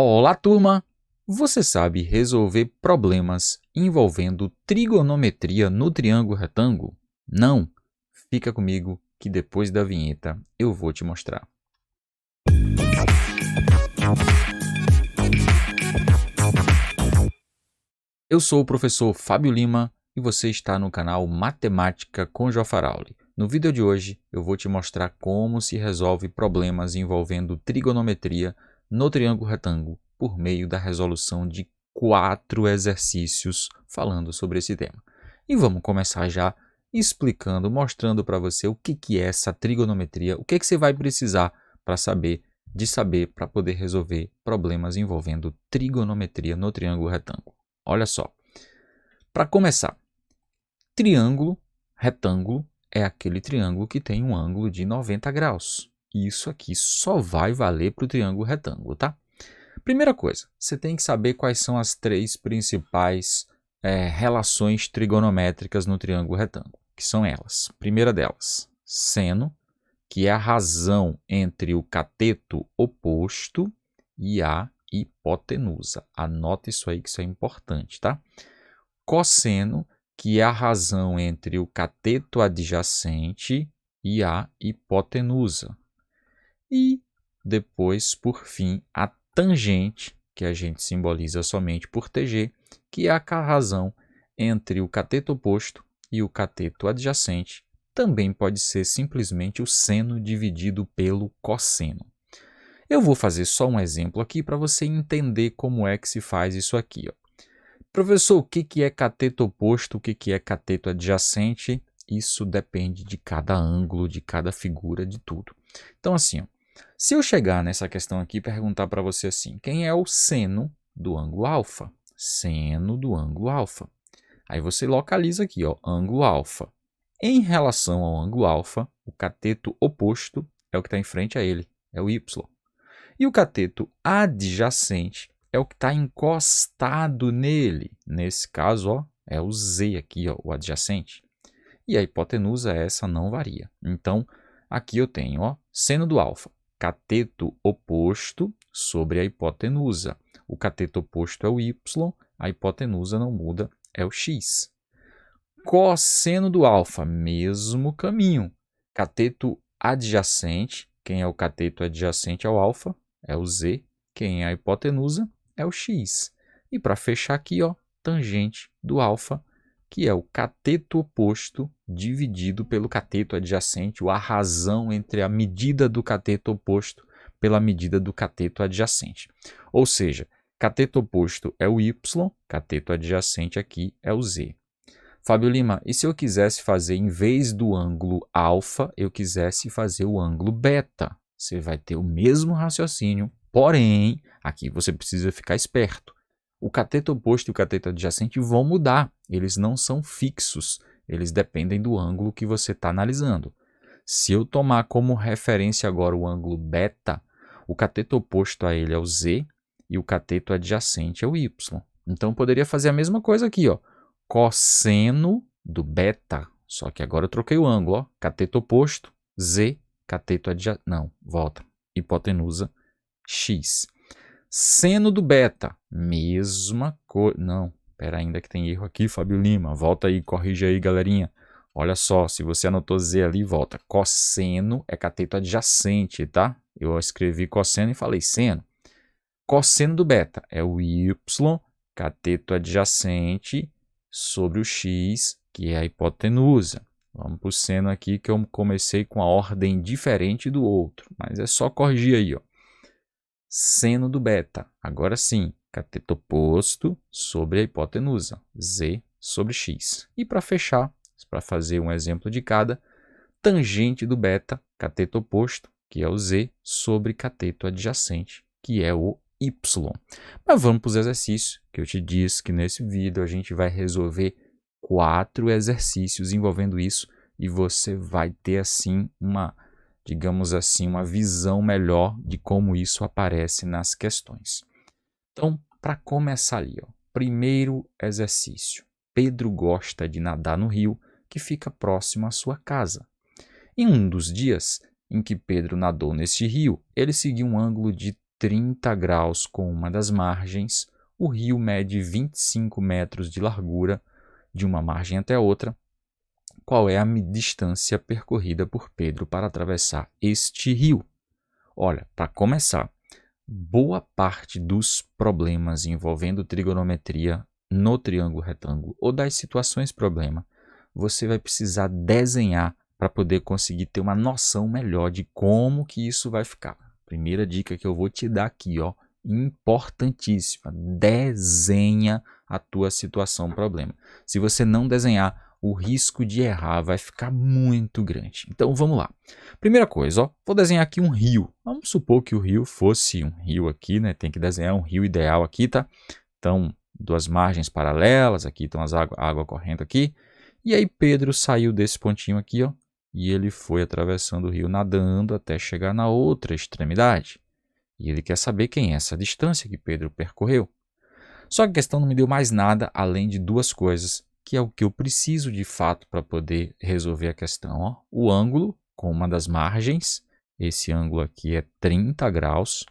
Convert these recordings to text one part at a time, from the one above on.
Olá, turma! Você sabe resolver problemas envolvendo trigonometria no triângulo retângulo? Não? Fica comigo que depois da vinheta eu vou te mostrar. Eu sou o professor Fábio Lima e você está no canal Matemática com Jofarauli. No vídeo de hoje eu vou te mostrar como se resolve problemas envolvendo trigonometria no triângulo retângulo por meio da resolução de 4 exercícios falando sobre esse tema. E vamos começar já explicando, mostrando para você o que é essa trigonometria, o que você vai precisar para saber para poder resolver problemas envolvendo trigonometria no triângulo retângulo. Olha só, para começar, triângulo, retângulo, é aquele triângulo que tem um ângulo de 90 graus. Isso aqui só vai valer para o triângulo retângulo, tá? Primeira coisa, você tem que saber quais são as três principais relações trigonométricas no triângulo retângulo, que são elas. Primeira delas, seno, que é a razão entre o cateto oposto e a hipotenusa. Anota isso aí que isso é importante, tá? Cosseno, que é a razão entre o cateto adjacente e a hipotenusa. E depois, por fim, a tangente, que a gente simboliza somente por TG, que é a razão entre o cateto oposto e o cateto adjacente. Também pode ser simplesmente o seno dividido pelo cosseno. Eu vou fazer só um exemplo aqui para você entender como é que se faz isso aqui. Ó. Professor, o que é cateto oposto, o que é cateto adjacente? Isso depende de cada ângulo, de cada figura, de tudo. Então assim, ó, se eu chegar nessa questão aqui e perguntar para você assim, quem é o seno do ângulo alfa? Seno do ângulo alfa. Aí você localiza aqui, ó, ângulo alfa. Em relação ao ângulo alfa, o cateto oposto é o que está em frente a ele, é o y. E o cateto adjacente é o que está encostado nele. Nesse caso, ó, é o z aqui, ó, o adjacente. E a hipotenusa, essa não varia. Então, aqui eu tenho ó, seno do alfa, cateto oposto sobre a hipotenusa. O cateto oposto é o y, a hipotenusa não muda, é o x. Cosseno do alfa, mesmo caminho. Cateto adjacente, quem é o cateto adjacente ao alfa? É o z. Quem é a hipotenusa? É o x. E para fechar aqui, ó, tangente do alfa, que é o cateto oposto dividido pelo cateto adjacente, ou a razão entre a medida do cateto oposto pela medida do cateto adjacente. Ou seja, cateto oposto é o y, cateto adjacente aqui é o z. Fábio Lima, e se eu quisesse fazer, em vez do ângulo alfa, eu quisesse fazer o ângulo beta? Você vai ter o mesmo raciocínio, porém, aqui você precisa ficar esperto. O cateto oposto e o cateto adjacente vão mudar, eles não são fixos, eles dependem do ângulo que você está analisando. Se eu tomar como referência agora o ângulo beta, o cateto oposto a ele é o z e o cateto adjacente é o y. Então, eu poderia fazer a mesma coisa aqui, ó. Cosseno do beta, só que agora eu troquei o ângulo, ó. Cateto oposto, z, cateto adjacente, não, volta, hipotenusa, x. Seno do beta, mesma coisa, não, espera ainda que tem erro aqui, Fábio Lima, volta aí, corrige aí, galerinha. Olha só, se você anotou z ali, volta. Cosseno é cateto adjacente, tá? Eu escrevi cosseno e falei seno. Cosseno do beta é o y, cateto adjacente, sobre o x, que é a hipotenusa. Vamos para o seno aqui, que eu comecei com a ordem diferente do outro, mas é só corrigir aí, ó. Seno do beta, agora sim, cateto oposto sobre a hipotenusa, z sobre x. E para fechar, para fazer um exemplo de cada, tangente do beta, cateto oposto, que é o z, sobre cateto adjacente, que é o y. Mas vamos para os exercícios, que eu te disse que nesse vídeo a gente vai resolver 4 exercícios envolvendo isso e você vai ter assim digamos assim, uma visão melhor de como isso aparece nas questões. Então, para começar ali, ó, primeiro exercício. Pedro gosta de nadar no rio que fica próximo à sua casa. Em um dos dias em que Pedro nadou neste rio, ele seguiu um ângulo de 30 graus com uma das margens, o rio mede 25 metros de largura de uma margem até outra. Qual é a distância percorrida por Pedro para atravessar este rio? Olha, para começar, boa parte dos problemas envolvendo trigonometria no triângulo retângulo ou das situações problema, você vai precisar desenhar para poder conseguir ter uma noção melhor de como que isso vai ficar. Primeira dica que eu vou te dar aqui, ó, importantíssima, desenha a tua situação problema. Se você não desenhar, o risco de errar vai ficar muito grande. Então vamos lá. Primeira coisa, ó, vou desenhar aqui um rio. Vamos supor que o rio fosse um rio aqui, né? Tem que desenhar um rio ideal aqui, tá? Então, duas margens paralelas, aqui estão as água correndo aqui. E aí Pedro saiu desse pontinho aqui, ó, e ele foi atravessando o rio nadando até chegar na outra extremidade. E ele quer saber quem é essa distância que Pedro percorreu. Só que a questão não me deu mais nada além de duas coisas, que é o que eu preciso de fato para poder resolver a questão. Ó. O ângulo com uma das margens, esse ângulo aqui é 30 graus.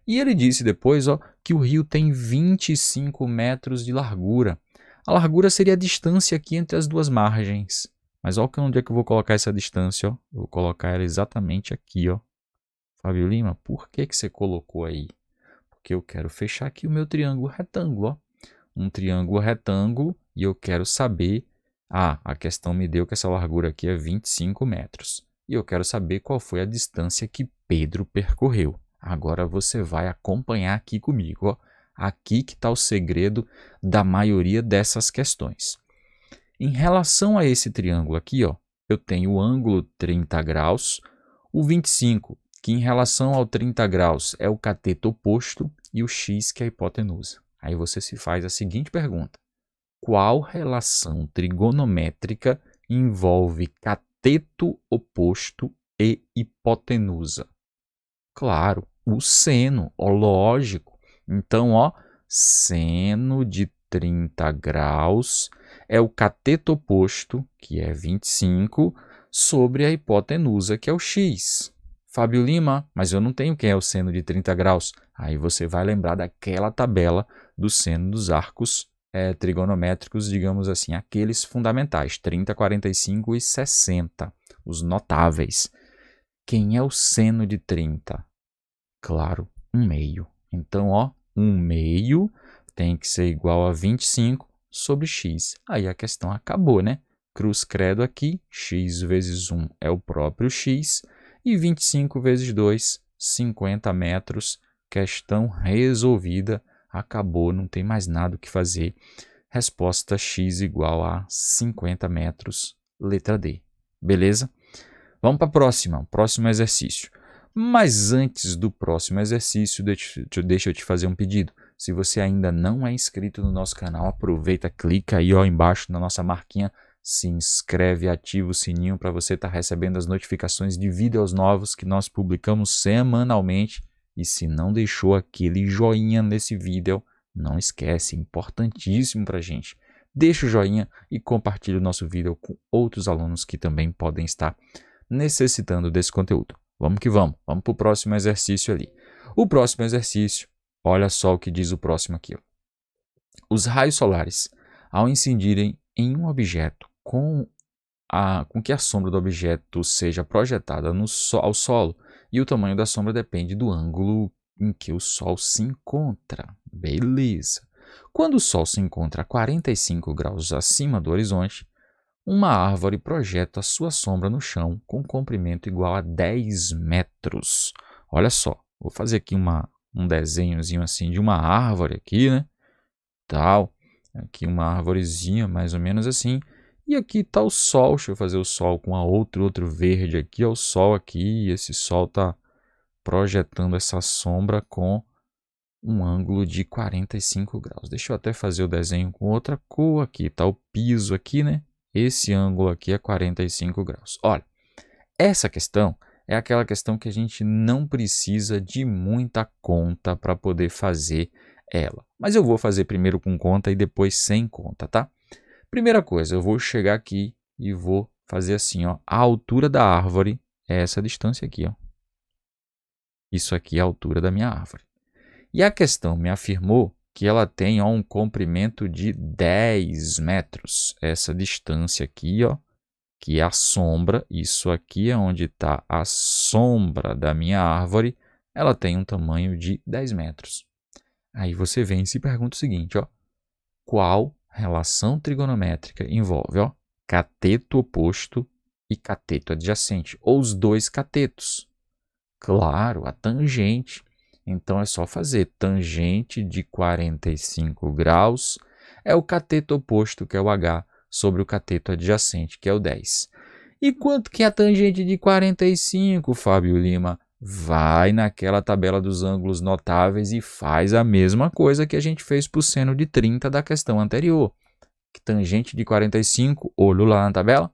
E ele disse depois, ó, que o rio tem 25 metros de largura. A largura seria a distância aqui entre as duas margens. Mas olha onde é que eu vou colocar essa distância. Ó. Eu vou colocar ela exatamente aqui. Ó. Fábio Lima, por que você colocou aí? Porque eu quero fechar aqui o meu triângulo retângulo. Ó. Um triângulo retângulo e eu quero saber... a questão me deu que essa largura aqui é 25 metros. E eu quero saber qual foi a distância que Pedro percorreu. Agora você vai acompanhar aqui comigo. Ó. Aqui que está o segredo da maioria dessas questões. Em relação a esse triângulo aqui, ó, eu tenho o ângulo 30 graus, o 25, que em relação ao 30 graus é o cateto oposto, e o x, que é a hipotenusa. Aí você se faz a seguinte pergunta. Qual relação trigonométrica envolve cateto oposto e hipotenusa? Claro, o seno, ó, lógico. Então, ó, seno de 30 graus é o cateto oposto, que é 25, sobre a hipotenusa, que é o x. Fábio Lima, mas eu não tenho quem é o seno de 30 graus. Aí você vai lembrar daquela tabela do seno dos arcos trigonométricos, digamos assim, aqueles fundamentais, 30, 45 e 60, os notáveis. Quem é o seno de 30? Claro, 1/2. Então, ó, 1/2 tem que ser igual a 25 sobre x. Aí a questão acabou, né? Cruz credo aqui, x vezes 1 é o próprio x, e 25 vezes 2, 50 metros. Questão resolvida, acabou, não tem mais nada o que fazer. Resposta x igual a 50 metros, letra D. Beleza? Vamos para a próxima, próximo exercício. Mas antes do próximo exercício, deixa eu te fazer um pedido. Se você ainda não é inscrito no nosso canal, aproveita, clica aí ó, embaixo na nossa marquinha, se inscreve, ativa o sininho para você estar recebendo as notificações de vídeos novos que nós publicamos semanalmente. E se não deixou aquele joinha nesse vídeo, não esquece, importantíssimo para a gente. Deixa o joinha e compartilhe o nosso vídeo com outros alunos que também podem estar necessitando desse conteúdo. Vamos que vamos para o próximo exercício ali. O próximo exercício, olha só o que diz o próximo aqui. Ó. Os raios solares, ao incidirem em um objeto com que a sombra do objeto seja projetada ao solo, e o tamanho da sombra depende do ângulo em que o Sol se encontra. Beleza. Quando o Sol se encontra a 45 graus acima do horizonte, uma árvore projeta sua sombra no chão com comprimento igual a 10 metros. Olha só, vou fazer aqui um desenhozinho assim de uma árvore aqui, né? Tal. Aqui uma árvorezinha mais ou menos assim. E aqui está o Sol. Deixa eu fazer o Sol com outro verde aqui. É o Sol aqui. E esse Sol está projetando essa sombra com um ângulo de 45 graus. Deixa eu até fazer o desenho com outra cor aqui. Está o piso aqui, né? Esse ângulo aqui é 45 graus. Olha, essa questão é aquela questão que a gente não precisa de muita conta para poder fazer ela. Mas eu vou fazer primeiro com conta e depois sem conta, tá? Primeira coisa, eu vou chegar aqui e vou fazer assim, ó. A altura da árvore é essa distância aqui, ó. Isso aqui é a altura da minha árvore. E a questão me afirmou que ela tem um comprimento de 10 metros. Essa distância aqui, ó, que é a sombra, isso aqui é onde está a sombra da minha árvore, ela tem um tamanho de 10 metros. Aí você vem e se pergunta o seguinte, ó, qual relação trigonométrica envolve ó, cateto oposto e cateto adjacente, ou os dois catetos? Claro, a tangente. Então é só fazer tangente de 45 graus é o cateto oposto, que é o H, sobre o cateto adjacente, que é o 10. E quanto que é a tangente de 45, Fábio Lima? Vai naquela tabela dos ângulos notáveis e faz a mesma coisa que a gente fez para o seno de 30 da questão anterior. Tangente de 45, olho lá na tabela.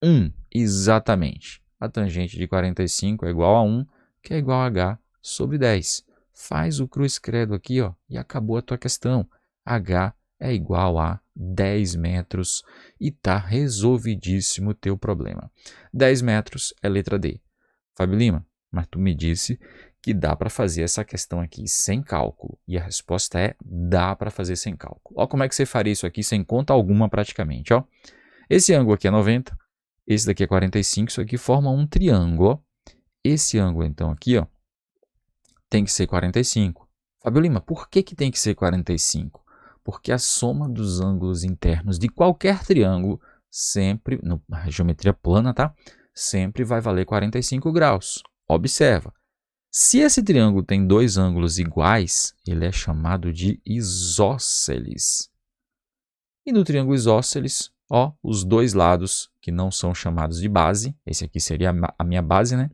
1, exatamente. A tangente de 45 é igual a 1, que é igual a H sobre 10. Faz o cruz credo aqui, ó, e acabou a tua questão. H é igual a 10 metros e está resolvidíssimo o teu problema. 10 metros é letra D. Fábio Lima, mas tu me disse que dá para fazer essa questão aqui sem cálculo. E a resposta é dá para fazer sem cálculo. Ó como é que você faria isso aqui sem conta alguma praticamente. Ó. Esse ângulo aqui é 90, esse daqui é 45, isso aqui forma um triângulo. Ó. Esse ângulo então aqui ó, tem que ser 45. Fábio Lima, por que tem que ser 45? Porque a soma dos ângulos internos de qualquer triângulo sempre, na geometria plana, tá? Sempre vai valer 45 graus. Observa. Se esse triângulo tem dois ângulos iguais, ele é chamado de isósceles. E no triângulo isósceles, ó, os dois lados, que não são chamados de base, esse aqui seria a minha base, né?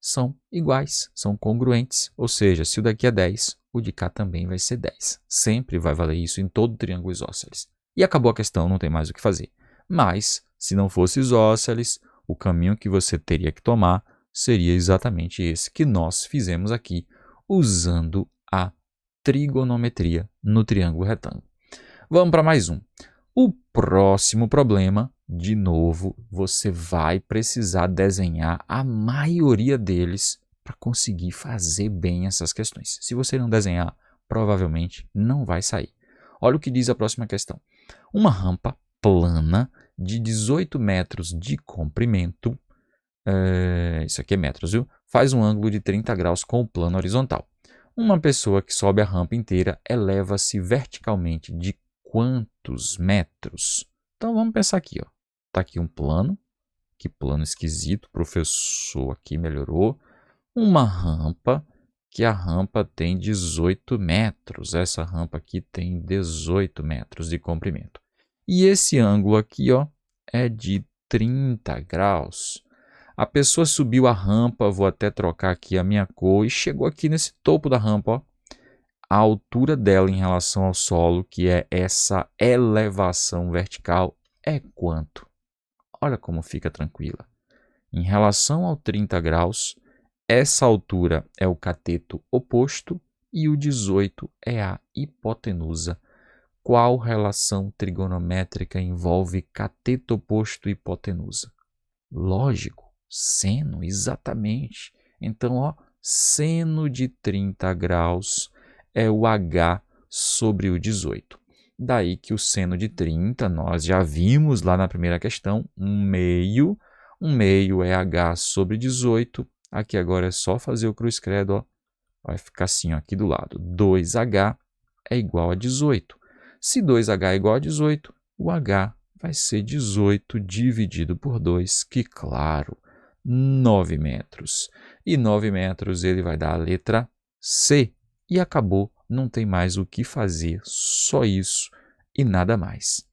São iguais, são congruentes. Ou seja, se o daqui é 10, o de cá também vai ser 10. Sempre vai valer isso em todo triângulo isósceles. E acabou a questão, não tem mais o que fazer. Mas, se não fosse isósceles, o caminho que você teria que tomar seria exatamente esse que nós fizemos aqui, usando a trigonometria no triângulo retângulo. Vamos para mais um. O próximo problema, de novo, você vai precisar desenhar a maioria deles para conseguir fazer bem essas questões. Se você não desenhar, provavelmente não vai sair. Olha o que diz a próxima questão. Uma rampa plana de 18 metros de comprimento, isso aqui é metros, viu? Faz um ângulo de 30 graus com o plano horizontal. Uma pessoa que sobe a rampa inteira eleva-se verticalmente de quantos metros? Então vamos pensar aqui, ó. Tá aqui um plano, que plano esquisito, o professor aqui melhorou. Uma rampa, que a rampa tem 18 metros. Essa rampa aqui tem 18 metros de comprimento. E esse ângulo aqui, ó, é de 30 graus. A pessoa subiu a rampa, vou até trocar aqui a minha cor, e chegou aqui nesse topo da rampa, ó. A altura dela em relação ao solo, que é essa elevação vertical, é quanto? Olha como fica tranquila. Em relação ao 30 graus, essa altura é o cateto oposto e o 18 é a hipotenusa. Qual relação trigonométrica envolve cateto oposto e hipotenusa? Lógico, seno, exatamente. Então, ó, seno de 30 graus é o H sobre o 18. Daí que o seno de 30, nós já vimos lá na primeira questão, 1/2 é H sobre 18. Aqui agora é só fazer o cruz credo, ó. Vai ficar assim, ó, aqui do lado. 2H é igual a 18. Se 2H é igual a 18, o H vai ser 18 dividido por 2, que claro, 9 metros. E 9 metros ele vai dar a letra C. E acabou, não tem mais o que fazer, só isso e nada mais.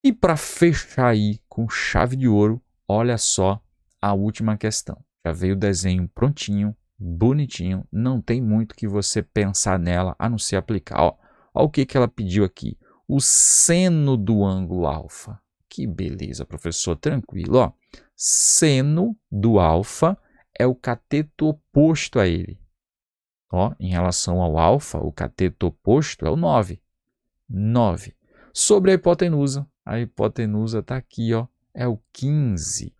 E para fechar aí com chave de ouro, olha só a última questão. Já veio o desenho prontinho, bonitinho, não tem muito que você pensar nela, a não ser aplicar. Ó, o que ela pediu aqui. O seno do ângulo alfa. Que beleza, professor, tranquilo. Ó. Seno do alfa é o cateto oposto a ele. Ó, em relação ao alfa, o cateto oposto é o 9. 9. Sobre a hipotenusa está aqui, ó, é o 15.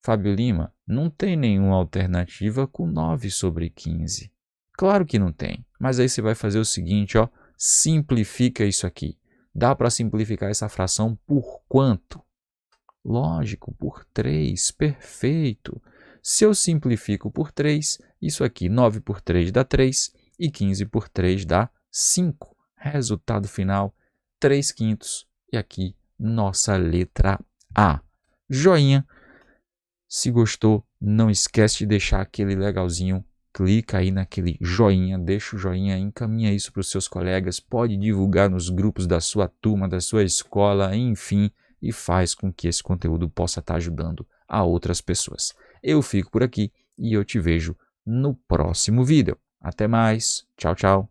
Fábio Lima, não tem nenhuma alternativa com 9 sobre 15. Claro que não tem, mas aí você vai fazer o seguinte, ó, simplifica isso aqui. Dá para simplificar essa fração por quanto? Lógico, por 3, perfeito. Se eu simplifico por 3, isso aqui, 9 por 3 dá 3 e 15 por 3 dá 5. Resultado final, 3/5. E aqui, nossa letra A. Joinha. Se gostou, não esquece de deixar aquele legalzinho. Clica aí naquele joinha, deixa o joinha, encaminha isso para os seus colegas, pode divulgar nos grupos da sua turma, da sua escola, enfim, e faz com que esse conteúdo possa estar ajudando a outras pessoas. Eu fico por aqui e eu te vejo no próximo vídeo. Até mais, tchau, tchau.